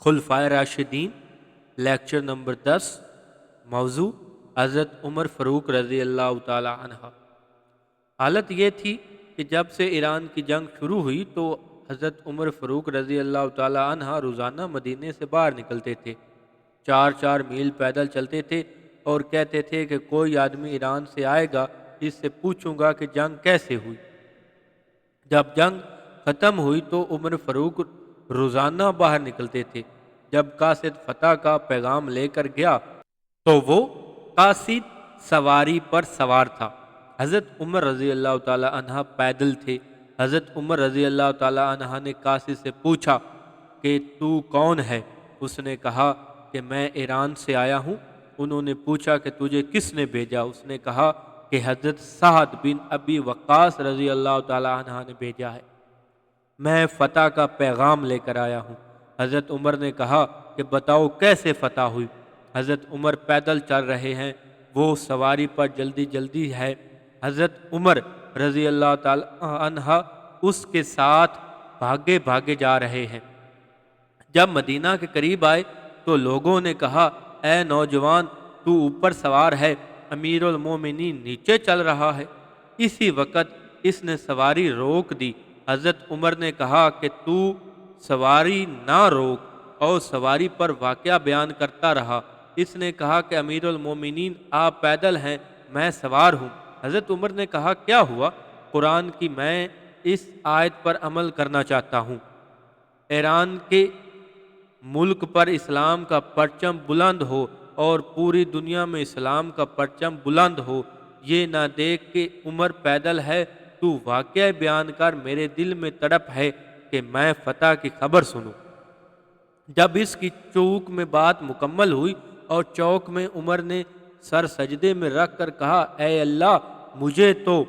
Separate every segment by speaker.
Speaker 1: خلفائے راشدین lecture number 10 موضوع حضرت عمر فاروق رضی اللہ تعالی عنہ۔ حالت یہ تھی کہ جب سے ایران کی جنگ شروع ہوئی تو حضرت عمر فاروق رضی اللہ تعالی عنہ روزانہ مدینے سے باہر نکلتے تھے، 4 میل پیدل چلتے تھے اور کہتے تھے کہ کوئی آدمی ایران سے آئے گا، اس سے پوچھوں گا کہ جنگ کیسے ہوئی۔ جب جنگ ختم ہوئی تو عمر فاروق روزانہ باہر نکلتے تھے۔ جب قاصد فتح کا پیغام لے کر گیا تو وہ قاصد سواری پر سوار تھا۔ حضرت عمر رضی اللہ تعالی عنہ پیدل تھے۔ حضرت عمر رضی اللہ تعالی عنہ نے قاصد سے پوچھا کہ تو کون ہے؟ اس نے کہا کہ میں ایران سے آیا ہوں۔ انہوں نے پوچھا کہ تجھے کس نے بھیجا؟ اس نے کہا کہ حضرت سعد بن ابی وقاص رضی اللہ تعالی عنہ نے بھیجا ہے، میں فتح کا پیغام لے کر آیا ہوں۔ حضرت عمر نے کہا کہ بتاؤ کیسے فتح ہوئی؟ حضرت عمر پیدل چل رہے ہیں، وہ سواری پر جلدی جلدی ہے۔ حضرت عمر رضی اللہ تعالی عنہ اس کے ساتھ بھاگے بھاگے جا رہے ہیں۔ جب مدینہ کے قریب آئے تو لوگوں نے کہا اے نوجوان، تو اوپر سوار ہے، امیر المومنین نیچے چل رہا ہے۔ اسی وقت اس نے سواری روک دی۔ حضرت عمر نے کہا کہ تو سواری نہ روک، اور سواری پر واقعہ بیان کرتا رہا۔ اس نے کہا کہ امیر المومنین آپ پیدل ہیں، میں سوار ہوں۔ حضرت عمر نے کہا کیا ہوا؟ قرآن کی میں اس آیت پر عمل کرنا چاہتا ہوں، ایران کے ملک پر اسلام کا پرچم بلند ہو اور پوری دنیا میں اسلام کا پرچم بلند ہو۔ یہ نہ دیکھ کہ عمر پیدل ہے، تو واقعہ بیان کر، میرے دل میں تڑپ ہے کہ میں فتح کی خبر سنوں۔ جب اس کی چوک میں بات مکمل ہوئی اور چوک میں عمر نے سر سجدے میں رکھ کر کہا اے اللہ، مجھے تو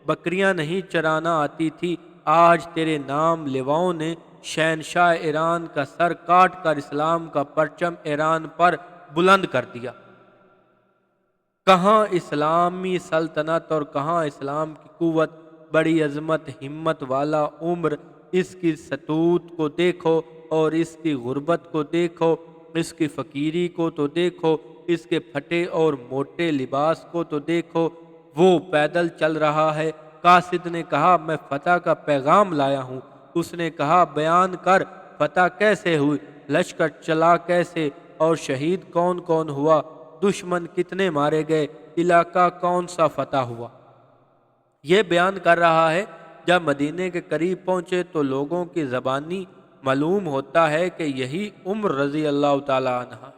Speaker 1: بکریاں نہیں چرانا آتی تھی، آج تیرے نام لیواؤں نے شہنشاہ ایران کا سر کاٹ کر اسلام کا پرچم ایران پر بلند کر دیا۔ کہاں اسلامی سلطنت اور کہاں اسلام کی قوت، بڑی عظمت ہمت والا عمر، اس کی ستوت کو دیکھو اور اس کی غربت کو دیکھو، اس کی فقیری کو تو دیکھو، اس کے پھٹے اور موٹے لباس کو تو دیکھو، وہ پیدل چل رہا ہے۔ قاصد نے کہا میں فتح کا پیغام لایا ہوں۔ اس نے کہا بیان کر، فتح کیسے ہوئی، لشکر چلا کیسے، اور شہید کون کون ہوا، دشمن کتنے مارے گئے، علاقہ کون سا فتح ہوا۔ یہ بیان کر رہا ہے۔ جب مدینے کے قریب پہنچے تو لوگوں کی زبانی معلوم ہوتا ہے کہ یہی عمر رضی اللہ تعالی عنہ۔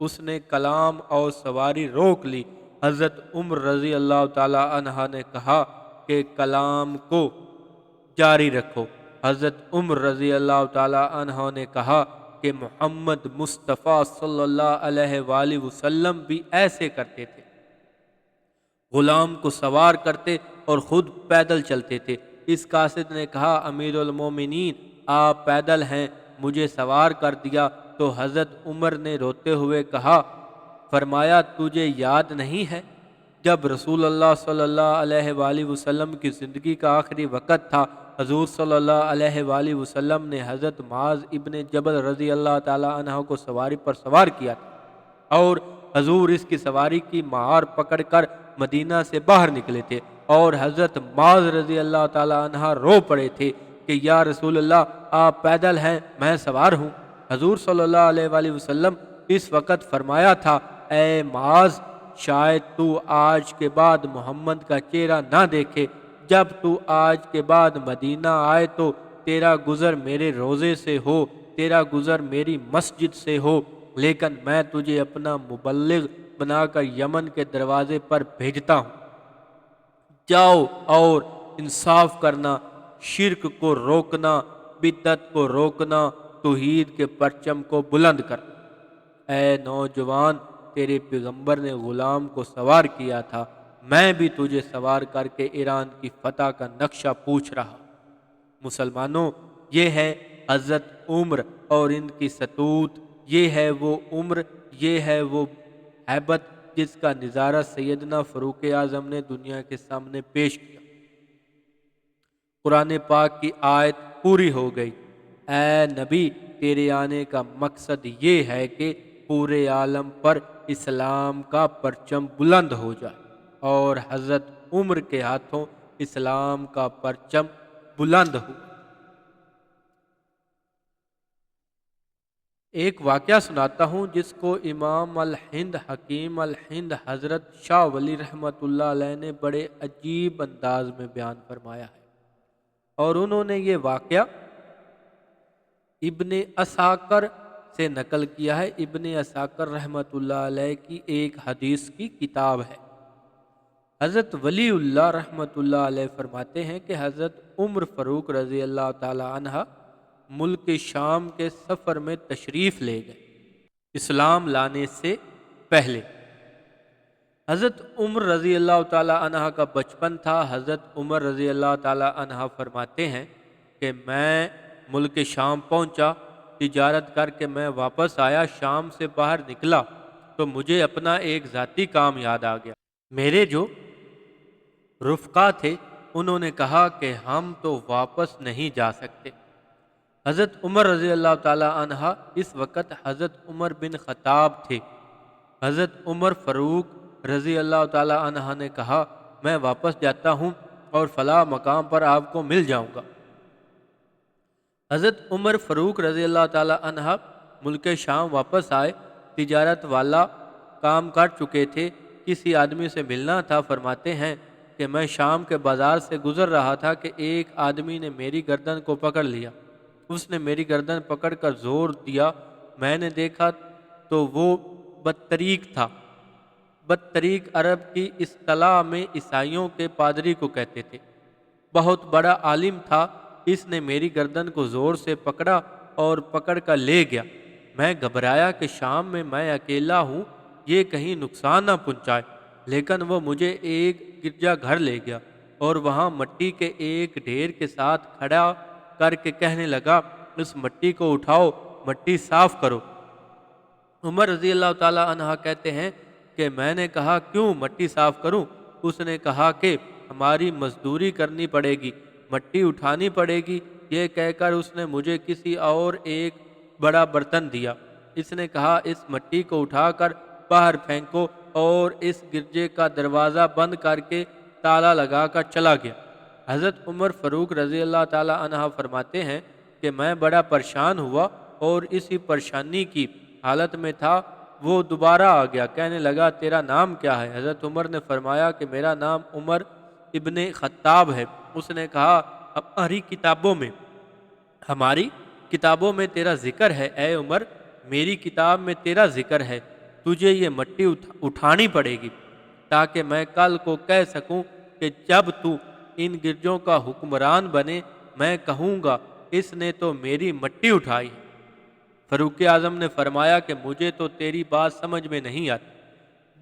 Speaker 1: اس نے کلام اور سواری روک لی۔ حضرت عمر رضی اللہ تعالی عنہ نے کہا کہ کلام کو جاری رکھو۔ حضرت عمر رضی اللہ تعالی عنہ نے کہا کہ محمد مصطفیٰ صلی اللہ علیہ وآلہ وسلم بھی ایسے کرتے تھے، غلام کو سوار کرتے اور خود پیدل چلتے تھے۔ اس قاصد نے کہا امیر المومنین آپ پیدل ہیں، مجھے سوار کر دیا۔ تو حضرت عمر نے روتے ہوئے کہا، فرمایا تجھے یاد نہیں ہے جب رسول اللہ صلی اللہ علیہ وآلہ وسلم کی زندگی کا آخری وقت تھا، حضور صلی اللہ علیہ وآلہ وسلم نے حضرت معاذ ابن جبل رضی اللہ تعالی عنہ کو سواری پر سوار کیا تھا، اور حضور اس کی سواری کی مہار پکڑ کر مدینہ سے باہر نکلے تھے، اور حضرت معاذ رضی اللہ تعالی عنہ رو پڑے تھے کہ یا رسول اللہ آپ پیدل ہیں، میں سوار ہوں۔ حضور صلی اللہ علیہ وآلہ وسلم اس وقت فرمایا تھا اے معاذ، شاید تو آج کے بعد محمد کا چہرہ نہ دیکھے، جب تو آج کے بعد مدینہ آئے تو تیرا گزر میرے روزے سے ہو، تیرا گزر میری مسجد سے ہو، لیکن میں تجھے اپنا مبلغ بنا کر یمن کے دروازے پر بھیجتا ہوں۔ جاؤ اور انصاف کرنا، شرک کو روکنا، بدعت کو روکنا، توحید کے پرچم کو بلند کرنا۔ اے نوجوان، تیرے پیغمبر نے غلام کو سوار کیا تھا، میں بھی تجھے سوار کر کے ایران کی فتح کا نقشہ پوچھ رہا۔ مسلمانوں، یہ ہے حضرت عمر اور ان کی ستوت، یہ ہے وہ عمر، یہ ہے وہ ہیبت جس کا نظارہ سیدنا فاروق اعظم نے دنیا کے سامنے پیش کیا۔ قرآن پاک کی آیت پوری ہو گئی، اے نبی تیرے آنے کا مقصد یہ ہے کہ پورے عالم پر اسلام کا پرچم بلند ہو جائے، اور حضرت عمر کے ہاتھوں اسلام کا پرچم بلند ہو۔ ایک واقعہ سناتا ہوں جس کو امام الہند حکیم الہند حضرت شاہ ولی رحمۃ اللہ علیہ نے بڑے عجیب انداز میں بیان فرمایا ہے، اور انہوں نے یہ واقعہ ابن عساکر سے نقل کیا ہے۔ ابن عساکر رحمۃ اللہ علیہ کی ایک حدیث کی کتاب ہے۔ حضرت ولی اللہ رحمۃ اللہ علیہ فرماتے ہیں کہ حضرت عمر فاروق رضی اللہ تعالی عنہ ملک شام کے سفر میں تشریف لے گئے اسلام لانے سے پہلے۔ حضرت عمر رضی اللہ تعالی عنہ کا بچپن تھا۔ حضرت عمر رضی اللہ تعالی عنہ فرماتے ہیں کہ میں ملک شام پہنچا، تجارت کر کے میں واپس آیا، شام سے باہر نکلا تو مجھے اپنا ایک ذاتی کام یاد آ گیا۔ میرے جو رفقا تھے انہوں نے کہا کہ ہم تو واپس نہیں جا سکتے۔ حضرت عمر رضی اللہ تعالی عنہ اس وقت حضرت عمر بن خطاب تھے۔ حضرت عمر فاروق رضی اللہ تعالی عنہ نے کہا میں واپس جاتا ہوں اور فلاں مقام پر آپ کو مل جاؤں گا۔ حضرت عمر فاروق رضی اللہ تعالی عنہ ملک شام واپس آئے، تجارت والا کام کر چکے تھے، کسی آدمی سے ملنا تھا۔ فرماتے ہیں کہ میں شام کے بازار سے گزر رہا تھا کہ ایک آدمی نے میری گردن کو پکڑ لیا۔ اس نے میری گردن پکڑ کر زور دیا، میں نے دیکھا تو وہ بدطریق تھا۔ بدطریق عرب کی اصطلاح میں عیسائیوں کے پادری کو کہتے تھے۔ بہت بڑا عالم تھا، اس نے میری گردن کو زور سے پکڑا اور پکڑ کر لے گیا۔ میں گھبرایا کہ شام میں اکیلا ہوں، یہ کہیں نقصان نہ پہنچائے، لیکن وہ مجھے ایک گرجا گھر لے گیا اور وہاں مٹی کے ایک ڈھیر کے ساتھ کھڑا کر کے کہنے لگا اس مٹی کو اٹھاؤ، مٹی صاف کرو۔ عمر رضی اللہ تعالی عنہ کہتے ہیں کہ میں نے کہا کیوں مٹی صاف کروں؟ اس نے کہا کہ ہماری مزدوری کرنی پڑے گی، مٹی اٹھانی پڑے گی۔ یہ کہہ کر اس نے مجھے کسی اور ایک بڑا برتن دیا۔ اس نے کہا اس مٹی کو اٹھا کر باہر پھینکو، اور اس گرجے کا دروازہ بند کر کے تالا لگا کر چلا گیا۔ حضرت عمر فاروق رضی اللہ تعالی عنہ فرماتے ہیں کہ میں بڑا پریشان ہوا اور اسی پریشانی کی حالت میں تھا۔ وہ دوبارہ آ گیا، کہنے لگا تیرا نام کیا ہے؟ حضرت عمر نے فرمایا کہ میرا نام عمر ابن خطاب ہے۔ اس نے کہا ہماری کتابوں میں تیرا ذکر ہے، اے عمر میری کتاب میں تیرا ذکر ہے، تجھے یہ مٹی اٹھانی پڑے گی تاکہ میں کل کو کہہ سکوں کہ جب تو ان گرجوں کا حکمران بنے میں کہوں گا اس نے تو میری مٹی اٹھائی ہے۔ فاروق اعظم نے فرمایا کہ مجھے تو تیری بات سمجھ میں نہیں آتی۔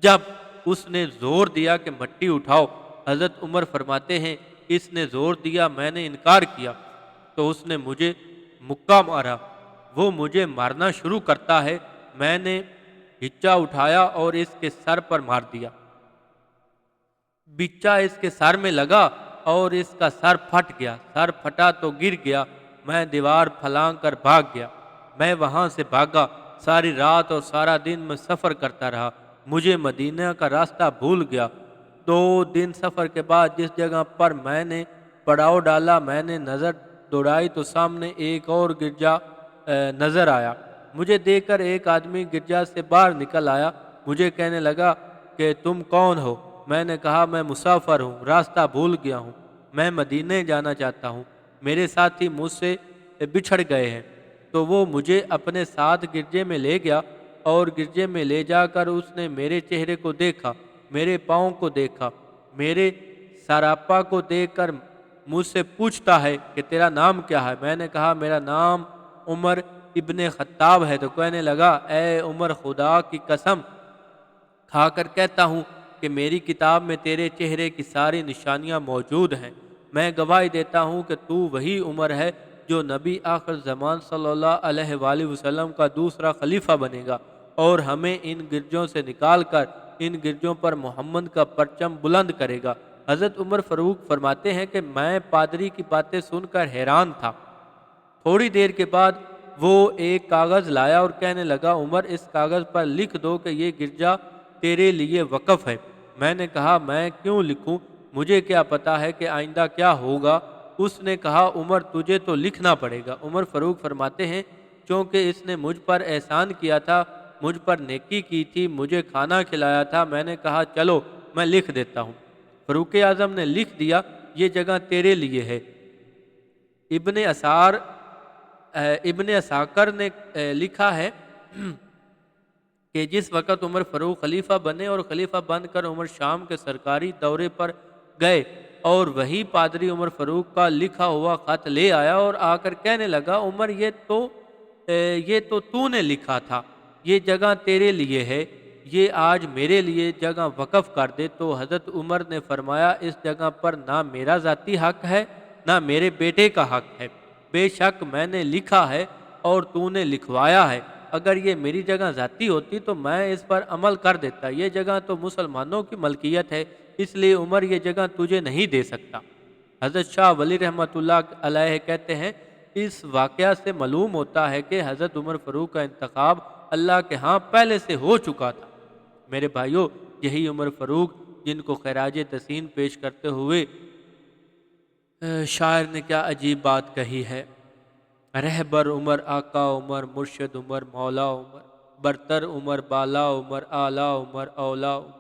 Speaker 1: جب اس نے زور دیا کہ مٹی اٹھاؤ، حضرت عمر فرماتے ہیں اس نے زور دیا، میں نے انکار کیا تو اس نے مجھے مکہ مارا۔ وہ مجھے مارنا شروع کرتا ہے، میں نے بچا اٹھایا اور اس کے سر پر مار دیا۔ بچا اس کے سر میں لگا اور اس کا سر پھٹ گیا۔ سر پھٹا تو گر گیا، میں دیوار پھلانگ کر بھاگ گیا۔ میں وہاں سے بھاگا، ساری رات اور سارا دن میں سفر کرتا رہا، مجھے مدینہ کا راستہ بھول گیا۔ 2 دن سفر کے بعد جس جگہ پر میں نے پڑاؤ ڈالا میں نے نظر دوڑائی تو سامنے ایک اور گرجا نظر آیا۔ مجھے دیکھ کر ایک آدمی گرجا سے باہر نکل آیا، مجھے کہنے لگا کہ تم کون ہو؟ میں نے کہا میں مسافر ہوں، راستہ بھول گیا ہوں، میں مدینے جانا چاہتا ہوں، میرے ساتھی مجھ سے بچھڑ گئے ہیں۔ تو وہ مجھے اپنے ساتھ گرجے میں لے گیا، اور گرجے میں لے جا کر اس نے میرے چہرے کو دیکھا، میرے پاؤں کو دیکھا، میرے سراپا کو دیکھ کر مجھ سے پوچھتا ہے کہ تیرا نام کیا ہے؟ میں نے کہا میرا نام عمر ابن خطاب ہے۔ تو کہنے لگا اے عمر خدا کی قسم کھا کر کہتا ہوں کہ میری کتاب میں تیرے چہرے کی ساری نشانیاں موجود ہیں، میں گواہی دیتا ہوں کہ تو وہی عمر ہے جو نبی آخر زمان صلی اللہ علیہ وآلہ وسلم کا دوسرا خلیفہ بنے گا، اور ہمیں ان گرجوں سے نکال کر ان گرجوں پر محمد کا پرچم بلند کرے گا۔ حضرت عمر فاروق فرماتے ہیں کہ میں پادری کی باتیں سن کر حیران تھا۔ تھوڑی دیر کے بعد وہ ایک کاغذ لایا اور کہنے لگا عمر اس کاغذ پر لکھ دو کہ یہ گرجا تیرے لیے وقف ہے۔ میں نے کہا میں کیوں لکھوں، مجھے کیا پتا ہے کہ آئندہ کیا ہوگا۔ اس نے کہا عمر تجھے تو لکھنا پڑے گا۔ عمر فاروق فرماتے ہیں چونکہ اس نے مجھ پر احسان کیا تھا، مجھ پر نیکی کی تھی، مجھے کھانا کھلایا تھا، میں نے کہا چلو میں لکھ دیتا ہوں۔ فاروق اعظم نے لکھ دیا یہ جگہ تیرے لیے ہے۔ ابن اساکر نے لکھا ہے کہ جس وقت عمر فاروق خلیفہ بنے اور خلیفہ بن کر عمر شام کے سرکاری دورے پر گئے اور وہی پادری عمر فاروق کا لکھا ہوا خط لے آیا اور آ کر کہنے لگا عمر یہ تو نے لکھا تھا، یہ جگہ تیرے لیے ہے، یہ آج میرے لیے جگہ وقف کر دے۔ تو حضرت عمر نے فرمایا اس جگہ پر نہ میرا ذاتی حق ہے نہ میرے بیٹے کا حق ہے، بے شک میں نے لکھا ہے اور تو نے لکھوایا ہے، اگر یہ میری جگہ ذاتی ہوتی تو میں اس پر عمل کر دیتا، یہ جگہ تو مسلمانوں کی ملکیت ہے، اس لیے عمر یہ جگہ تجھے نہیں دے سکتا۔ حضرت شاہ ولی رحمۃ اللہ علیہ کہتے ہیں اس واقعہ سے معلوم ہوتا ہے کہ حضرت عمر فاروق کا انتخاب اللہ کے ہاں پہلے سے ہو چکا تھا۔ میرے بھائیوں، یہی عمر فاروق جن کو خراج تحسین پیش کرتے ہوئے شاعر نے کیا عجیب بات کہی ہے، رہبر عمر، آقا عمر، مرشد عمر، مولا عمر، برتر عمر، بالا عمر، اعلیٰ عمر، اولا عمر۔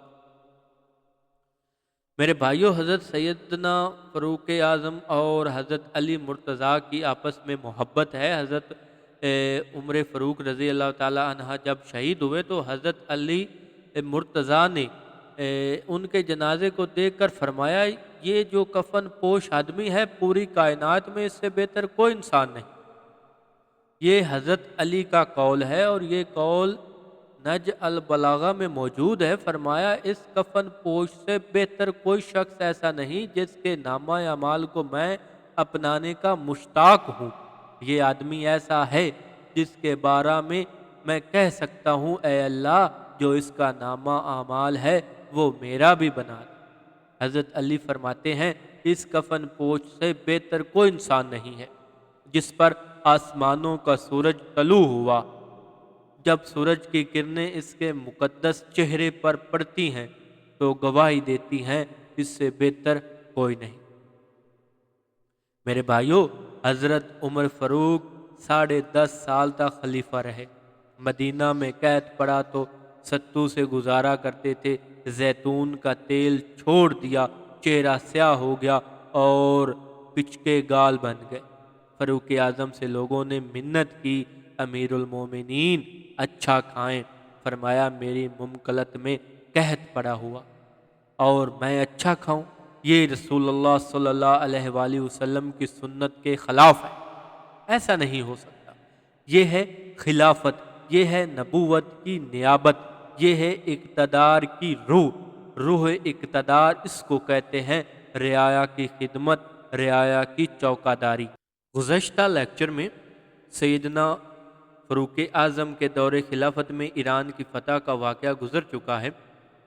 Speaker 1: میرے بھائیوں، حضرت سیدنا فاروق اعظم اور حضرت علی مرتضیٰ کی آپس میں محبت ہے۔ حضرت عمر فاروق رضی اللہ تعالیٰ عنہ جب شہید ہوئے تو حضرت علی مرتضیٰ نے ان کے جنازے کو دیکھ کر فرمایا یہ جو کفن پوش آدمی ہے پوری کائنات میں اس سے بہتر کوئی انسان نہیں۔ یہ حضرت علی کا قول ہے اور یہ قول نج البلاغہ میں موجود ہے۔ فرمایا اس کفن پوش سے بہتر کوئی شخص ایسا نہیں جس کے نامہ اعمال کو میں اپنانے کا مشتاق ہوں۔ یہ آدمی ایسا ہے جس کے بارے میں کہہ سکتا ہوں اے اللہ جو اس کا نامہ اعمال ہے وہ میرا بھی بنا دے۔ حضرت علی فرماتے ہیں اس کفن پوش سے بہتر کوئی انسان نہیں ہے جس پر آسمانوں کا سورج طلوع ہوا، جب سورج کی کرنیں اس کے مقدس چہرے پر پڑتی ہیں تو گواہی دیتی ہیں اس سے بہتر کوئی نہیں۔ میرے بھائیوں، حضرت عمر فاروق 10.5 سال تک خلیفہ رہے۔ مدینہ میں قید پڑا تو ستو سے گزارا کرتے تھے، زیتون کا تیل چھوڑ دیا، چہرہ سیاہ ہو گیا اور پچکے گال بن گئے۔ فاروق اعظم سے لوگوں نے منت کی امیر المومنین اچھا کھائیں۔ فرمایا میری مملکت میں قحط پڑا ہوا اور میں اچھا کھاؤں، یہ رسول اللہ صلی اللہ علیہ وآلہ وسلم کی سنت کے خلاف ہے، ایسا نہیں ہو سکتا۔ یہ ہے خلافت، یہ ہے نبوت کی نیابت، یہ ہے اقتدار کی روح اقتدار اس کو کہتے ہیں، رعایا کی خدمت، رعایا کی چوکیداری۔ گزشتہ لیکچر میں سیدنا فاروق اعظم کے دور خلافت میں ایران کی فتح کا واقعہ گزر چکا ہے۔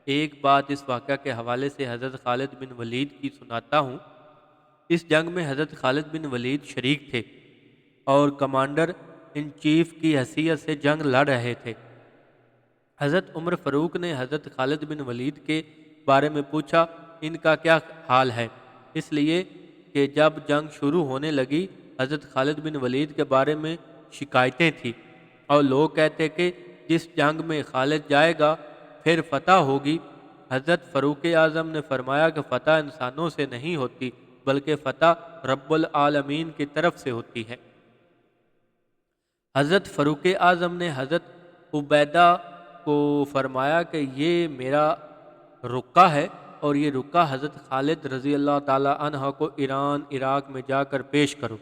Speaker 1: ایک بات اس واقعہ کے حوالے سے حضرت خالد بن ولید کی سناتا ہوں۔ اس جنگ میں حضرت خالد بن ولید شریک تھے اور کمانڈر ان چیف کی حیثیت سے جنگ لڑ رہے تھے۔ حضرت عمر فاروق نے حضرت خالد بن ولید کے بارے میں پوچھا ان کا کیا حال ہے، اس لیے کہ جب جنگ شروع ہونے لگی حضرت خالد بن ولید کے بارے میں شکایتیں تھیں اور لوگ کہتے کہ جس جنگ میں خالد جائے گا پھر فتح ہوگی۔ حضرت فاروق اعظم نے فرمایا کہ فتح انسانوں سے نہیں ہوتی بلکہ فتح رب العالمین کی طرف سے ہوتی ہے۔ حضرت فاروق اعظم نے حضرت عبیدہ کو فرمایا کہ یہ میرا رکا ہے اور یہ رکا حضرت خالد رضی اللہ تعالی عنہ کو ایران عراق میں جا کر پیش کرو۔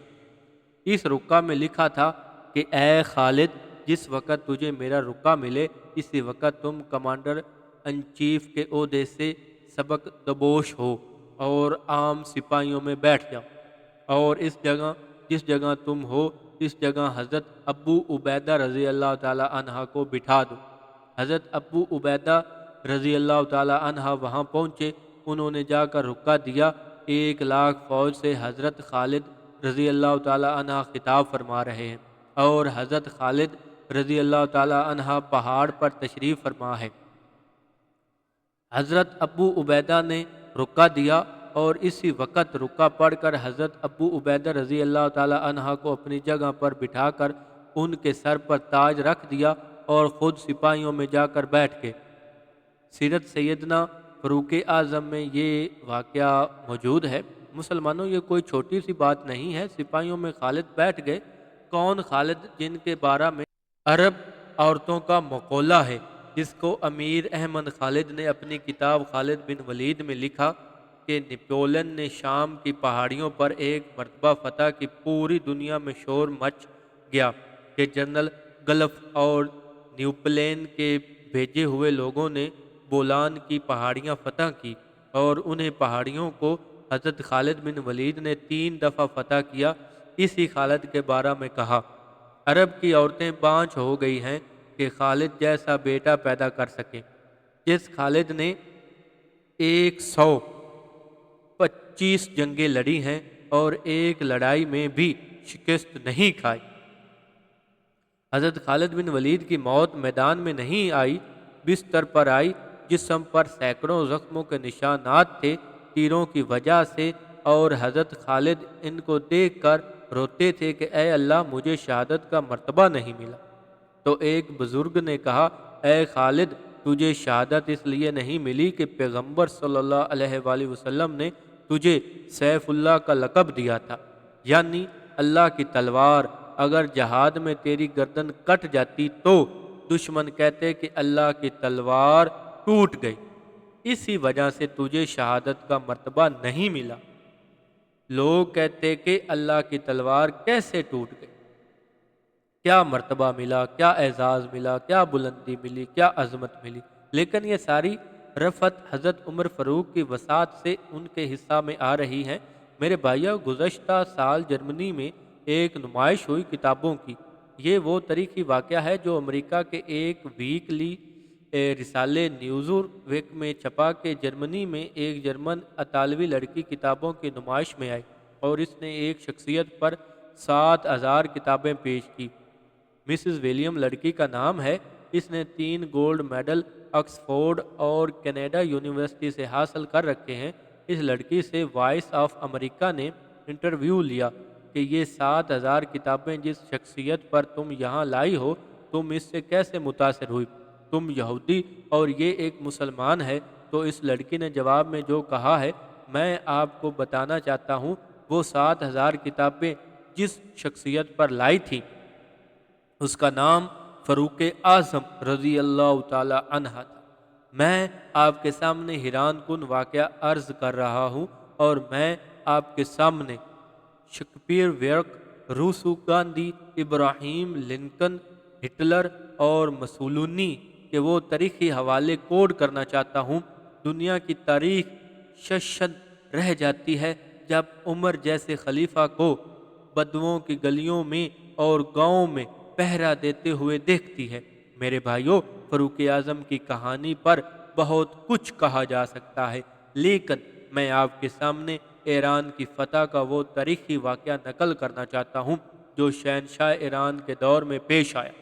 Speaker 1: اس رکا میں لکھا تھا کہ اے خالد جس وقت تجھے میرا رکا ملے اسی وقت تم کمانڈر ان چیف کے عہدے سے سبق دبوش ہو اور عام سپاہیوں میں بیٹھ جاؤ، اور جس جگہ تم ہو اس جگہ حضرت ابو عبیدہ رضی اللہ تعالی عنہ کو بٹھا دو۔ حضرت ابو عبیدہ رضی اللہ تعالی عنہ وہاں پہنچے، انہوں نے جا کر رکا دیا۔ 1,00,000 فوج سے حضرت خالد رضی اللہ تعالی عنہ خطاب فرما رہے ہیں۔ اور حضرت خالد رضی اللہ تعالی عنہ پہاڑ پر تشریف فرما ہے۔ حضرت ابو عبیدہ نے رکع دیا اور اسی وقت رکع پڑھ کر حضرت ابو عبیدہ رضی اللہ تعالی عنہ کو اپنی جگہ پر بٹھا کر ان کے سر پر تاج رکھ دیا اور خود سپاہیوں میں جا کر بیٹھ گئے۔ سیرت سیدنا فاروق اعظم میں یہ واقعہ موجود ہے۔ مسلمانوں، یہ کوئی چھوٹی سی بات نہیں ہے۔ سپاہیوں میں خالد بیٹھ گئے۔ کون خالد؟ جن کے بارے میں عرب عورتوں کا مقولہ ہے، جس کو امیر احمد خالد نے اپنی کتاب خالد بن ولید میں لکھا کہ نپولن نے شام کی پہاڑیوں پر ایک مرتبہ فتح کی پوری دنیا میں شور مچ گیا کہ جنرل گلف اور نیپولین کے بھیجے ہوئے لوگوں نے بولان کی پہاڑیاں فتح کی اور انہیں پہاڑیوں کو حضرت خالد بن ولید نے 3 دفعہ فتح کیا۔ اسی خالد کے بارے میں کہا، عرب کی عورتیں بانجھ ہو گئی ہیں کہ خالد جیسا بیٹا پیدا کر سکیں۔ جس خالد نے 125 جنگیں لڑی ہیں اور ایک لڑائی میں بھی شکست نہیں کھائی۔ حضرت خالد بن ولید کی موت میدان میں نہیں آئی، بستر پر آئی، جسم پر سینکڑوں زخموں کے نشانات تھے تیروں کی وجہ سے، اور حضرت خالد ان کو دیکھ کر روتے تھے کہ اے اللہ، مجھے شہادت کا مرتبہ نہیں ملا۔ تو ایک بزرگ نے کہا، اے خالد، تجھے شہادت اس لیے نہیں ملی کہ پیغمبر صلی اللہ علیہ وآلہ وسلم نے تجھے سیف اللہ کا لقب دیا تھا، یعنی اللہ کی تلوار۔ اگر جہاد میں تیری گردن کٹ جاتی تو دشمن کہتے کہ اللہ کی تلوار ٹوٹ گئی، اسی وجہ سے تجھے شہادت کا مرتبہ نہیں ملا۔ لوگ کہتے کہ اللہ کی تلوار کیسے ٹوٹ گئی؟ کیا مرتبہ ملا، کیا اعزاز ملا، کیا بلندی ملی، کیا عظمت ملی؟ لیکن یہ ساری رفعت حضرت عمر فاروق کی وسعت سے ان کے حصہ میں آ رہی ہے۔ میرے بھائیو، گزشتہ سال جرمنی میں ایک نمائش ہوئی کتابوں کی۔ یہ وہ تاریخی واقعہ ہے جو امریکہ کے ایک ویکلی رسالے نیوزر ویک میں چھپا کہ جرمنی میں ایک جرمن اطالوی لڑکی کتابوں کی نمائش میں آئی اور اس نے ایک شخصیت پر 7000 کتابیں پیش کی۔ مسز ولیم لڑکی کا نام ہے۔ اس نے 3 گولڈ میڈل آکسفورڈ اور کینیڈا یونیورسٹی سے حاصل کر رکھے ہیں۔ اس لڑکی سے وائس آف امریکہ نے انٹرویو لیا کہ یہ 7000 کتابیں جس شخصیت پر تم یہاں لائی ہو، تم اس سے کیسے متاثر ہوئی؟ تم یہودی اور یہ ایک مسلمان ہے۔ تو اس لڑکی نے جواب میں جو کہا ہے، میں آپ کو بتانا چاہتا ہوں، وہ 7000 کتابیں جس شخصیت پر لائی تھی اس کا نام فاروق اعظم رضی اللہ تعالی عنہ تھا۔ میں آپ کے سامنے حیران کن واقعہ عرض کر رہا ہوں، اور میں آپ کے سامنے شیکسپیئر ورک، روسو گاندھی، ابراہیم لنکن، ہٹلر اور مسولینی کے وہ تاریخی حوالے کوڈ کرنا چاہتا ہوں۔ دنیا کی تاریخ ششدر رہ جاتی ہے جب عمر جیسے خلیفہ کو بدووں کی گلیوں میں اور گاؤں میں پہرا دیتے ہوئے دیکھتی ہے۔ میرے بھائیوں، فاروق اعظم کی کہانی پر بہت کچھ کہا جا سکتا ہے، لیکن میں آپ کے سامنے ایران کی فتح کا وہ تاریخی واقعہ نقل کرنا چاہتا ہوں جو شہنشاہ ایران کے دور میں پیش آیا،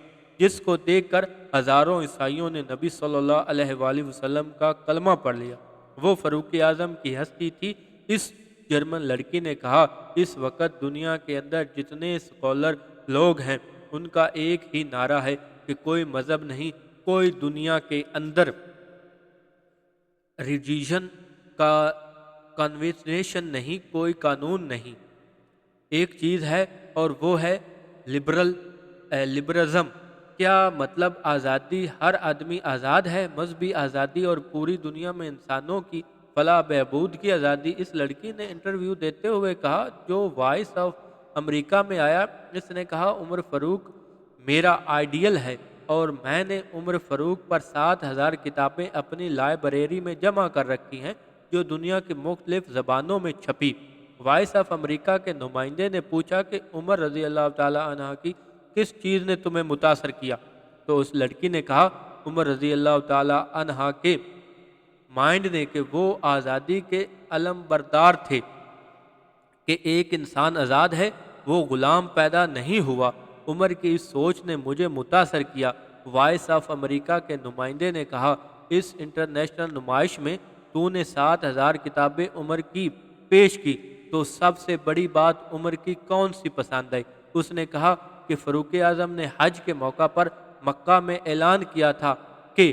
Speaker 1: جس کو دیکھ کر ہزاروں عیسائیوں نے نبی صلی اللہ علیہ وآلہ وسلم کا کلمہ پڑھ لیا۔ وہ فاروق اعظم کی ہستی تھی۔ اس جرمن لڑکی نے کہا، اس وقت دنیا کے اندر جتنے اسکالر لوگ ہیں، ان کا ایک ہی نعرہ ہے کہ کوئی مذہب نہیں، کوئی دنیا کے اندر ریلیجن کا کنوینشن نہیں، کوئی قانون نہیں۔ ایک چیز ہے اور وہ ہے لبرلزم۔ کیا مطلب آزادی؟ ہر آدمی آزاد ہے، مذہبی آزادی اور پوری دنیا میں انسانوں کی فلاح بہبود کی آزادی۔ اس لڑکی نے انٹرویو دیتے ہوئے کہا، جو وائس آف امریکہ میں آیا، اس نے کہا، عمر فاروق میرا آئیڈیل ہے اور میں نے عمر فاروق پر 7000 کتابیں اپنی لائبریری میں جمع کر رکھی ہیں جو دنیا کی مختلف زبانوں میں چھپی۔ وائس آف امریکہ کے نمائندے نے پوچھا کہ عمر رضی اللہ تعالی عنہ کی کس چیز نے تمہیں متاثر کیا؟ تو اس لڑکی نے کہا، عمر رضی اللہ تعالی عنہ کے مائنڈ نے، کہ وہ آزادی کے علم بردار تھے کہ ایک انسان آزاد ہے، وہ غلام پیدا نہیں ہوا۔ عمر کی اس سوچ نے مجھے متاثر کیا۔ وائس آف امریکہ کے نمائندے نے کہا، اس انٹرنیشنل نمائش میں تو نے 7,000 کتابیں عمر کی پیش کی، تو سب سے بڑی بات عمر کی کون سی پسند آئی؟ اس نے کہا کہ فاروق اعظم نے حج کے موقع پر مکہ میں اعلان کیا تھا کہ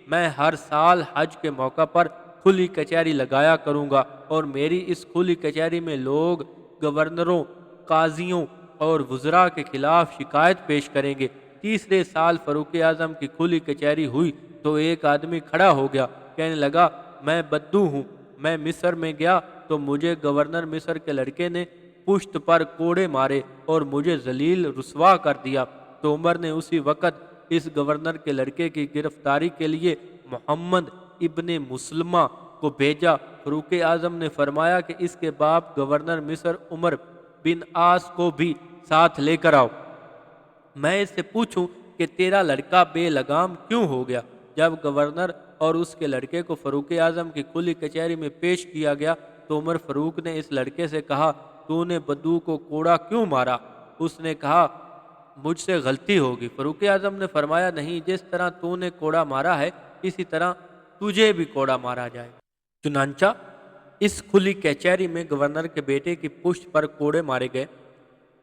Speaker 1: میں ہر سال حج کے موقع پر کھلی کچہری لگایا کروں گا، اور میری اس کھلی کچہری میں لوگ گورنروں، قاضیوں اور وزراء کے خلاف شکایت پیش کریں گے۔ تیسرے سال فاروق اعظم کی کھلی کچہری ہوئی تو ایک آدمی کھڑا ہو گیا، کہنے لگا، میں بدو ہوں، میں مصر میں گیا تو مجھے گورنر مصر کے لڑکے نے پشت پر کوڑے مارے اور مجھے ذلیل رسوا کر دیا۔ تو عمر نے اسی وقت اس گورنر کے لڑکے کی گرفتاری کے لیے محمد ابن مسلمہ کو بھیجا۔ فاروق اعظم نے فرمایا کہ اس کے باپ گورنر مصر عمر بن عاص کو بھی ساتھ لے کر آؤ، میں اس سے پوچھوں کہ تیرا لڑکا بے لگام کیوں ہو گیا۔ جب گورنر اور اس کے لڑکے کو فاروق اعظم کی کھلی کچہری میں پیش کیا گیا تو عمر فاروق نے اس لڑکے سے کہا، تو نے بدو کو کوڑا کیوں مارا؟ اس نے کہا، مجھ سے غلطی ہوگی۔ فاروق اعظم نے فرمایا، نہیں، جس طرح تو نے کوڑا مارا ہے اسی طرح تجھے بھی کوڑا مارا جائے۔ چنانچہ اس کھلی کچہری میں گورنر کے بیٹے کی پشت پر کوڑے مارے گئے،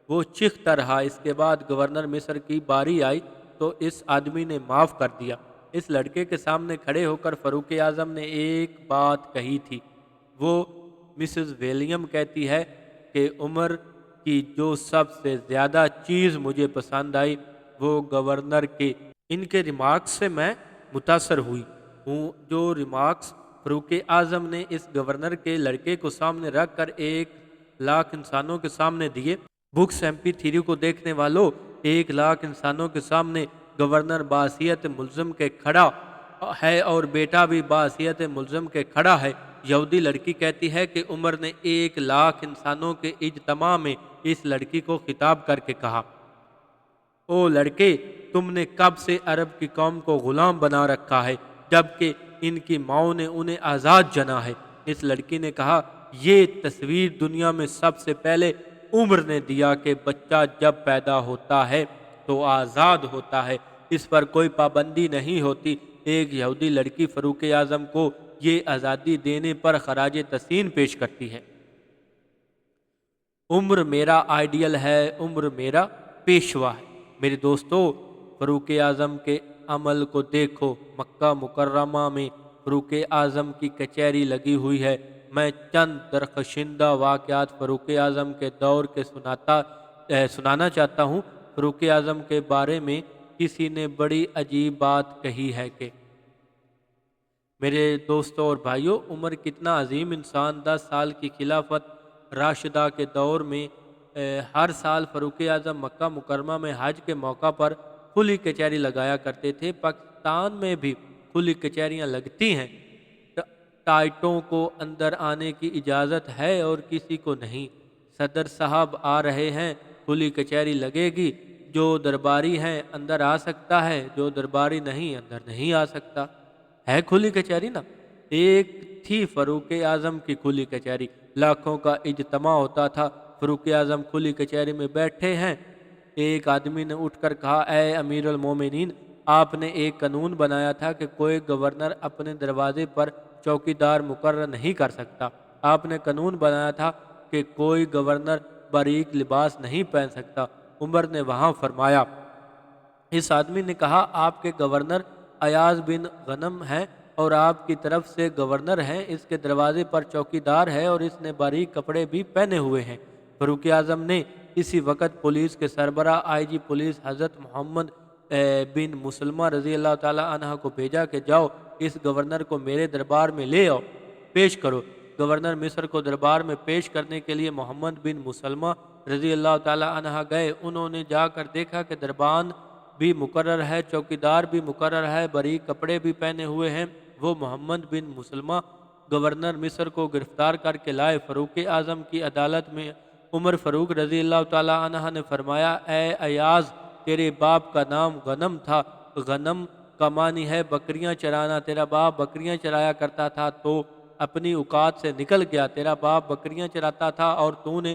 Speaker 1: وہ چیختا رہا۔ اس کے بعد گورنر مصر کی باری آئی تو اس آدمی نے معاف کر دیا۔ اس لڑکے کے سامنے کھڑے ہو کر فاروق اعظم نے ایک بات کہی تھی، وہ مسز ولیم کہتی ہے کہ عمر کی جو سب سے زیادہ چیز مجھے پسند آئی وہ گورنر کے ان کے ریمارکس سے میں متاثر ہوئی ہوں، جو ریمارکس فاروق اعظم نے اس گورنر کے لڑکے کو سامنے رکھ کر 1,00,000 انسانوں کے سامنے دیے۔ بکس ایمپی تھیری کو دیکھنے والوں، 1,00,000 انسانوں کے سامنے گورنر بحیثیت ملزم کے کھڑا ہے اور بیٹا بھی بحیثیت ملزم کے کھڑا ہے۔ یہودی لڑکی کہتی ہے کہ عمر نے 1,00,000 انسانوں کے اجتماع میں اس لڑکی کو خطاب کر کے کہا، او لڑکے، تم نے کب سے عرب کی قوم کو غلام بنا رکھا ہے جبکہ ان کی ماؤں نے انہیں آزاد جنا ہے؟ اس لڑکی نے کہا، یہ تصویر دنیا میں سب سے پہلے عمر نے دیا کہ بچہ جب پیدا ہوتا ہے تو آزاد ہوتا ہے، اس پر کوئی پابندی نہیں ہوتی۔ ایک یہودی لڑکی فاروق اعظم کو یہ آزادی دینے پر خراج تحسین پیش کرتی ہے۔ عمر میرا آئیڈیل ہے، عمر میرا پیشوا ہے۔ میرے دوستو، فاروق اعظم کے عمل کو دیکھو۔ مکہ مکرمہ میں فاروق اعظم کی کچہری لگی ہوئی ہے۔ میں چند درخشندہ واقعات فاروق اعظم کے دور کے سنانا چاہتا ہوں۔ فاروق اعظم کے بارے میں کسی نے بڑی عجیب بات کہی ہے کہ میرے دوستوں اور بھائیوں، عمر کتنا عظیم انسان، 10 سال کی خلافت راشدہ کے دور میں ہر سال فاروق اعظم مکہ مکرمہ میں حج کے موقع پر کھلی کچہری لگایا کرتے تھے۔ پاکستان میں بھی کھلی کچہریاں لگتی ہیں، ٹائٹوں کو اندر آنے کی اجازت ہے اور کسی کو نہیں۔ صدر صاحب آ رہے ہیں، کھلی کچہری لگے گی، جو درباری ہیں اندر آ سکتا ہے، جو درباری نہیں اندر نہیں آ سکتا۔ ہے کھلی کچہری نا۔ ایک تھی فاروق اعظم کی کھلی کچہری، لاکھوں کا اجتماع ہوتا تھا۔ فاروق اعظم کھلی کچہری میں بیٹھے ہیں، ایک آدمی نے اٹھ کر کہا، اے امیر المومنین، آپ نے ایک قانون بنایا تھا کہ کوئی گورنر اپنے دروازے پر چوکیدار مقرر نہیں کر سکتا۔ آپ نے قانون بنایا تھا کہ کوئی گورنر باریک لباس نہیں پہن سکتا۔ عمر نے وہاں فرمایا، اس آدمی نے کہا، آپ کے گورنر ایاز بن غنم ہیں اور آپ کی طرف سے گورنر ہیں، اس کے دروازے پر چوکیدار ہے اور اس نے باریک کپڑے بھی پہنے ہوئے ہیں۔ فاروق اعظم نے اسی وقت پولیس کے سربراہ آئی جی پولیس حضرت محمد بن مسلمہ رضی اللہ تعالی عنہ کو بھیجا کہ جاؤ اس گورنر کو میرے دربار میں لے آؤ، پیش کرو۔ گورنر مصر کو دربار میں پیش کرنے کے لیے محمد بن مسلمہ رضی اللہ تعالی عنہ گئے۔ انہوں نے جا کر دیکھا کہ دربان بھی مقرر ہے، چوکیدار بھی مقرر ہے، باریک کپڑے بھی پہنے ہوئے ہیں۔ وہ محمد بن مسلمہ گورنر مصر کو گرفتار کر کے لائے۔ فاروق اعظم کی عدالت میں عمر فاروق رضی اللہ تعالی عنہ نے فرمایا، اے ایاز، تیرے باپ کا نام غنم تھا، غنم کا معنی ہے بکریاں چرانا، تیرا باپ بکریاں چرایا کرتا تھا تو اپنی اوقات سے نکل گیا، تیرا باپ بکریاں چراتا تھا اور تو نے